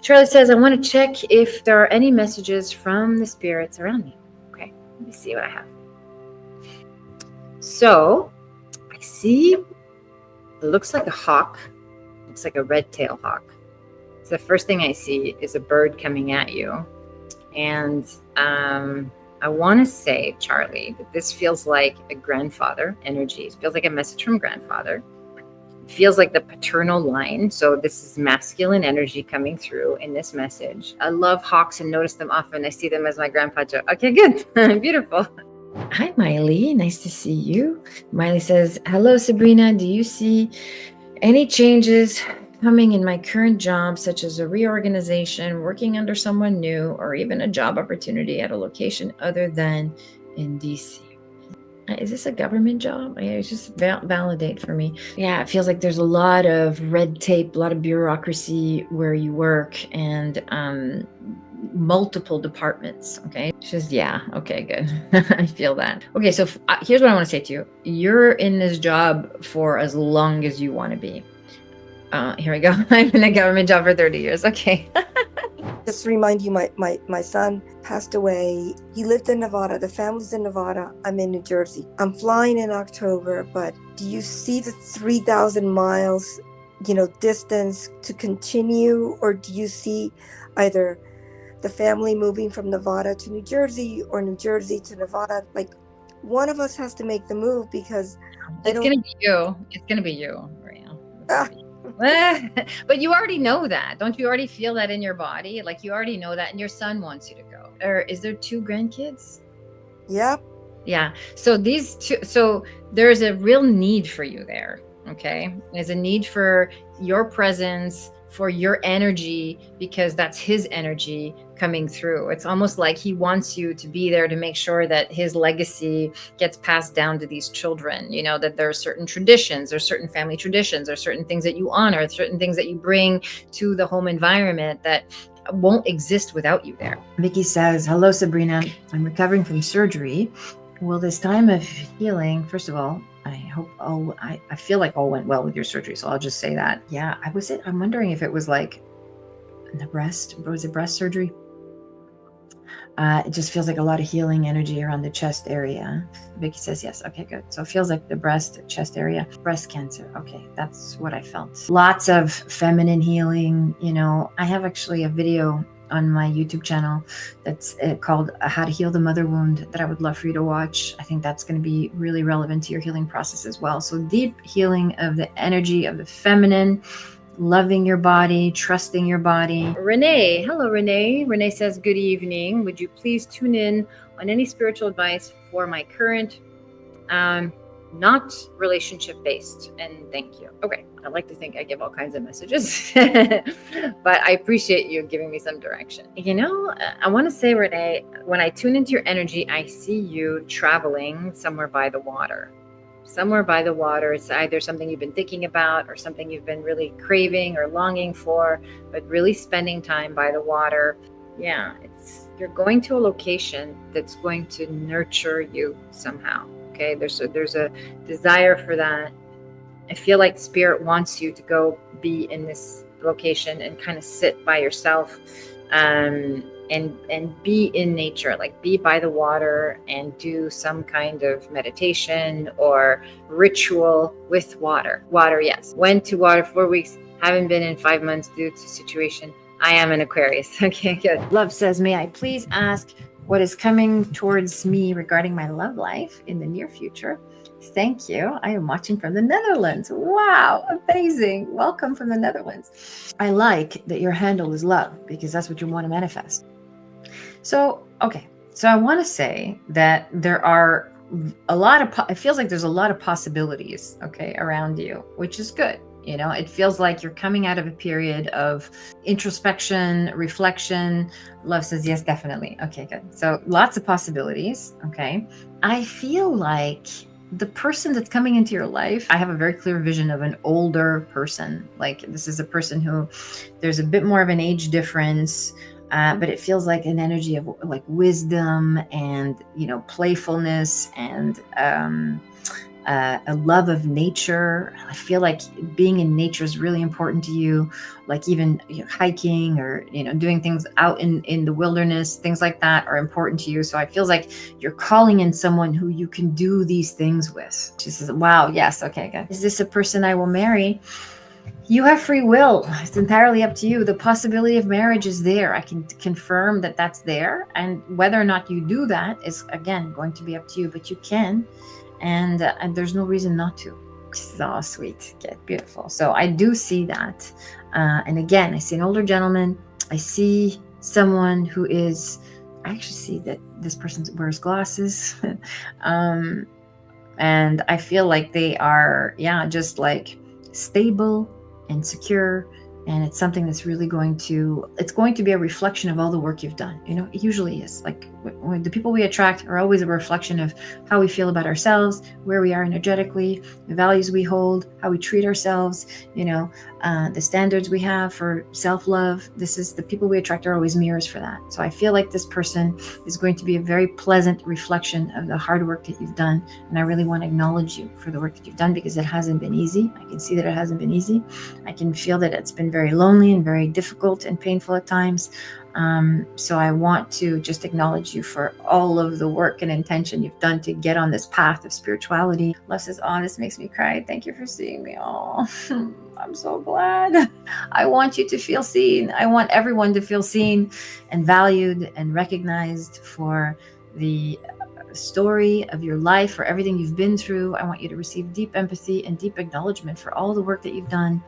Charlie says, I want to check if there are any messages from the spirits around me. Okay, let me see what I have. So I see, it looks like a hawk. Looks like a red-tailed hawk. So the first thing I see is a bird coming at you. And I want to say, Charlie, that this feels like a grandfather energy. It feels like a message from grandfather. It feels like the paternal line. So this is masculine energy coming through in this message. I love hawks and notice them often. I see them as my grandpa Joe. Okay, good. Beautiful. Hi, Miley. Nice to see you. Miley says, hello, Sabrina. Do you see any changes coming in my current job, such as a reorganization, working under someone new, or even a job opportunity at a location other than in DC? Is this a government job? It's just validate for me. Yeah, it feels like there's a lot of red tape, a lot of bureaucracy where you work, and multiple departments. Okay, she says, yeah, okay, good. I feel that. Okay, so here's what I want to say to you. You're in this job for as long as you want to be. Here we go. I'm in a government job for 30 years. Okay. Just to remind you, my son passed away. He lived in Nevada. The family's in Nevada. I'm in New Jersey. I'm flying in October, but do you see the 3,000 miles, distance to continue? Or do you see either the family moving from Nevada to New Jersey or New Jersey to Nevada? Like, one of us has to make the move because it's going to be you. It's going to be you, Maria. But you already know that. Don't you already feel that in your body? Like, you already know that, and your son wants you to go. Or is there 2 grandkids? Yep. Yeah. So these 2, so there's a real need for you there. Okay. There's a need for your presence, for your energy, because that's his energy coming through. It's almost like he wants you to be there to make sure that his legacy gets passed down to these children, that there are certain traditions or certain family traditions or certain things that you honor, certain things that you bring to the home environment that won't exist without you there. Vicky says, hello, Sabrina. I'm recovering from surgery. Will this time of healing, first of all, I hope I feel like all went well with your surgery. So I'll just say that. Yeah, I'm wondering if it was like the breast. Was it breast surgery? It just feels like a lot of healing energy around the chest area. Vicky says yes. Okay, good. So it feels like the breast, chest area, breast cancer. Okay, that's what I felt. Lots of feminine healing. I have actually a video on my YouTube channel that's called How to Heal the Mother Wound that I would love for you to watch. I think that's going to be really relevant to your healing process as well. So deep healing of the energy of the feminine, loving your body, trusting your body. Renee, hello Renee. Renee says, good evening. Would you please tune in on any spiritual advice for my current, not relationship based, and thank you. Okay, I like to think I give all kinds of messages, but I appreciate you giving me some direction. I want to say, Renee, when I tune into your energy, I see you traveling somewhere by the water. Somewhere by the water. It's either something you've been thinking about or something you've been really craving or longing for, but really spending time by the water. Yeah, you're going to a location that's going to nurture you somehow. Okay, there's a desire for that. I feel like Spirit wants you to go be in this location and kind of sit by yourself, and be in nature, like be by the water and do some kind of meditation or ritual with water. Water, yes. Went to water 4 weeks. Haven't been in 5 months due to situation. I am an Aquarius. Okay, good. Love says, may I please ask what is coming towards me regarding my love life in the near future? Thank you. I am watching from the Netherlands. Wow, amazing. Welcome from the Netherlands. I like that your handle is love because that's what you want to manifest. So, okay. So I want to say that there are a lot of, it feels like there's a lot of possibilities, okay, around you, which is good. It feels like you're coming out of a period of introspection, reflection. Love says, yes, definitely. Okay, good. So lots of possibilities. Okay. I feel like the person that's coming into your life, I have a very clear vision of an older person. Like this is a person who there's a bit more of an age difference, but it feels like an energy of like wisdom and, playfulness and, a love of nature. I feel like being in nature is really important to you, like even hiking or doing things out in the wilderness, things like that are important to you. So I feel like you're calling in someone who you can do these things with. She says, wow, yes, okay, good. Is this a person I will marry? You have free will. It's entirely up to you. The possibility of marriage is there. I can confirm that that's there. And whether or not you do that is, again, going to be up to you, but you can. And there's no reason not to. Oh, sweet. Okay, beautiful. So I do see that. And again, I see an older gentleman. I see someone who is, I actually see that this person wears glasses. um, and I feel like they are, yeah, just like stable and secure. And it's something that's really it's going to be a reflection of all the work you've done. It usually is. Like the people we attract are always a reflection of how we feel about ourselves, where we are energetically, the values we hold, how we treat ourselves, the standards we have for self-love. The people we attract are always mirrors for that. So I feel like this person is going to be a very pleasant reflection of the hard work that you've done. And I really want to acknowledge you for the work that you've done, because it hasn't been easy. I can see that it hasn't been easy. I can feel that it's been very lonely and very difficult and painful at times. So I want to just acknowledge you for all of the work and intention you've done to get on this path of spirituality. Love says, oh, this makes me cry. Thank you for seeing me. Oh, I'm so glad. I want you to feel seen. I want everyone to feel seen and valued and recognized for the story of your life, for everything you've been through. I want you to receive deep empathy and deep acknowledgement for all the work that you've done.